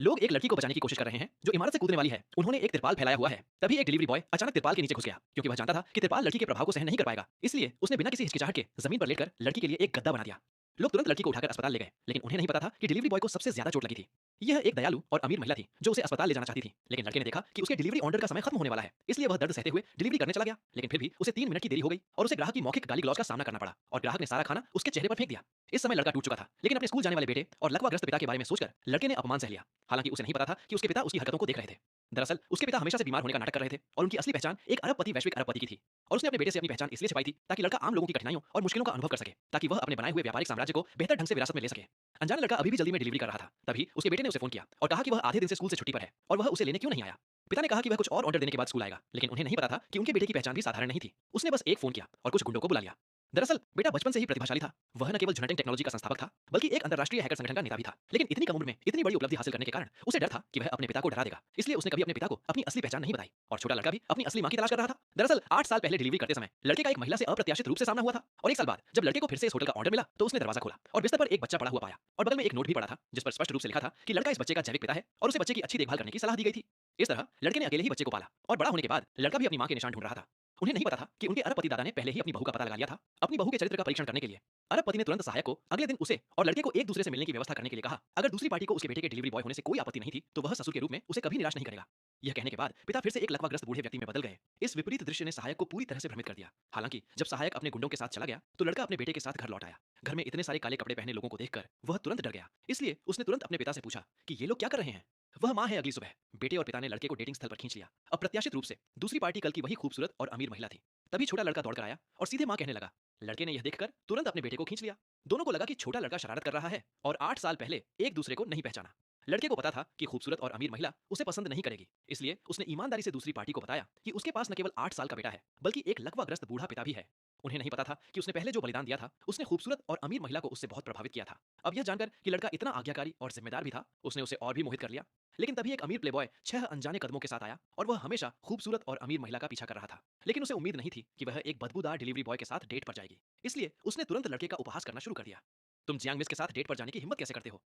लोग एक लड़की को बचाने की कोशिश कर रहे हैं जो इमारत से कूदने वाली है। उन्होंने एक तिरपाल फैलाया हुआ है। तभी एक डिलीवरी बॉय अचानक तिरपाल के नीचे घुस गया क्योंकि वह जानता था कि तिरपाल लड़की के प्रभाव को सहन नहीं कर पाएगा। इसलिए उसने बिना किसी हिचकिचाहट के जमीन पर लेटकर लड़की के लिए एक गद्दा बना दिया। लोग तुरंत लड़की को उठाकर अस्पताल ले गए, लेकिन उन्हें नहीं पता था कि डिलीवरी बॉय को सबसे ज्यादा चोट लगी थी। यह एक दयालु और अमीर महिला थी जो उसे अस्पताल ले जाना चाहती थी, लेकिन लड़के ने देखा कि उसके डिलीवरी ऑर्डर का समय खत्म होने वाला है। इसलिए वह दर्द सहते हुए डिलीवरी करने चला गया, लेकिन फिर भी उसे 3 मिनट की देरी हो गई और उसे ग्राहक की मौखिक गाली गलौज का सामना करना पड़ा और ग्राहक ने सारा खाना उसके चेहरे पर फेंक दिया। इस समय लड़का टूट चुका था, लेकिन अपने स्कूल जाने वाले बेटे और लकवाग्रस्त पिता के बारे में सोचकर लड़के ने अपमान सह लिया। हालांकि उसे नहीं पता था कि उसके पिता उसकी हरकतों को देख रहे थे। दरअसल उसके पिता हमेशा से बीमार होने का नाटक कर रहे थे और उनकी असली पहचान एक अरबपति वैश्विक अरबपति की थी। और उसने अपने बेटे से अपनी पहचान इसलिए छिपाई थी ताकि लड़का आम लोगों की कठिनाइयों और मुश्किलों का अनुभव कर सके, ताकि वह अपने बनाए हुए व्यापारिक साम्राज्य को बेहतर ढंग से विरासत में ले सके। अनजान लड़का अभी भी जल्दी में डिलीवरी कर रहा था। तभी उसके बेटे ने उसे फोन किया और कहा कि वह आधे दिन से स्कूल से छुट्टी पर है और वह उसे लेने क्यों नहीं आया। पिता ने कहा कि वह कुछ और ऑर्डर देने के बाद स्कूल आएगा, लेकिन उन्हें नहीं पता था कि उनके बेटे की पहचान भी साधारण नहीं थी। उसने बस एक फोन किया और कुछ गुंडों को बुला लिया। दरअसल बेटा बचपन से ही प्रतिभाशाली था। वह न केवल जुनटिंग टेक्नोलॉजी का संस्थापक था, बल्कि एक अंतरराष्ट्रीय हैकर संगठन का नेता भी था। लेकिन इतनी कम उम्र में इतनी बड़ी उपलब्धि हासिल करने के कारण उसे डर था कि वह अपने पिता को डरा देगा। इसलिए उसने कभी अपने पिता को अपनी असली पहचान नहीं बताई और छोटा लड़का भी अपनी असली मां की तलाश कर रहा था। दरअसल 8 साल पहले डिलीवरी करते समय लड़के का एक महिला से अप्रत्याशित रूप से सामना हुआ था और 1 साल बाद जब लड़के को फिर से इस होटल का ऑर्डर मिला तो उसने दरवाजा खोला और बिस्तर पर एक बच्चा पड़ा हुआ पाया और बगल में एक नोट भी पड़ा था जिस पर स्पष्ट रूप से लिखा था कि लड़का इस बच्चे का जैविक पिता है और उसे बच्चे की अच्छी देखभाल करने की सलाह दी गई थी। इस तरह लड़के ने अकेले ही बच्चे को पाला और बड़ा होने के बाद लड़का भी अपनी मां के निशान ढूंढ रहा था। उन्हें नहीं पता था कि उनके अरबपति दादा ने पहले ही अपनी बहू का पता लगा लिया था, अपनी बहू के चरित्र का परीक्षण करने के लिए। अरबपति ने तुरंत सहायक को अगले दिन उसे और लड़के को एक दूसरे से मिलने की व्यवस्था करने के लिए कहा। अगर दूसरी पार्टी को उसके बेटे के डिलीवरी बॉय होने से कोई आपत्ति नहीं थी तो वह ससुर के रूप में उसे कभी निराश नहीं करेगा। यह कहने के बाद पिता फिर से एक लकवाग्रस्त बूढ़े व्यक्ति में बदल गए। इस विपरीत दृश्य ने सहायक को पूरी तरह से भ्रमित कर दिया। हालांकि जब सहायक अपने गुंडों के साथ चला गया तो लड़का अपने बेटे के साथ घर लौट आया। घर में इतने सारे काले कपड़े पहने लोगों को देखकर वह तुरंत डर गया। इसलिए उसने तुरंत अपने पिता से पूछा कि ये लोग क्या कर रहे हैं। वह मां है। अगली सुबह बेटे और पिता ने लड़के को डेटिंग स्थल पर खींच लिया। अप्रत्याशित रूप से दूसरी पार्टी कल की वही खूबसूरत और अमीर महिला थी। तभी छोटा लड़का दौड़कर आया और सीधे मां कहने लगा। लड़के ने यह देखकर तुरंत अपने बेटे को खींच लिया। दोनों को लगा कि छोटा लड़का शरारत कर रहा है और 8 साल पहले एक दूसरे को नहीं पहचाना। लड़के को पता था कि खूबसूरत और अमीर महिला उसे पसंद नहीं करेगी, इसलिए उसने ईमानदारी से दूसरी पार्टी को बताया कि उसके पास न केवल 8 साल का बेटा है बल्कि एक लकवाग्रस्त बूढ़ा पिता भी है। उन्हें नहीं पता था कि उसने पहले जो बलिदान दिया था उसने खूबसूरत और अमीर महिला को उससे बहुत प्रभावित किया था। अब यह जानकर कि लड़का इतना आज्ञाकारी और जिम्मेदार भी था, उसने उसे और भी मोहित कर लिया। लेकिन तभी एक अमीर प्लेबॉय 6 अनजाने कदमों के साथ आया और वह हमेशा खूबसूरत और अमीर महिला का पीछा कर रहा था। लेकिन उसे उम्मीद नहीं थी कि वह एक बदबूदार डिलीवरी बॉय के साथ डेट पर जाएगी। इसलिए उसने तुरंत लड़के का उपहास करना शुरू कर दिया। तुम जियांग मिस के साथ डेट पर जाने की हिम्मत कैसे करते हो?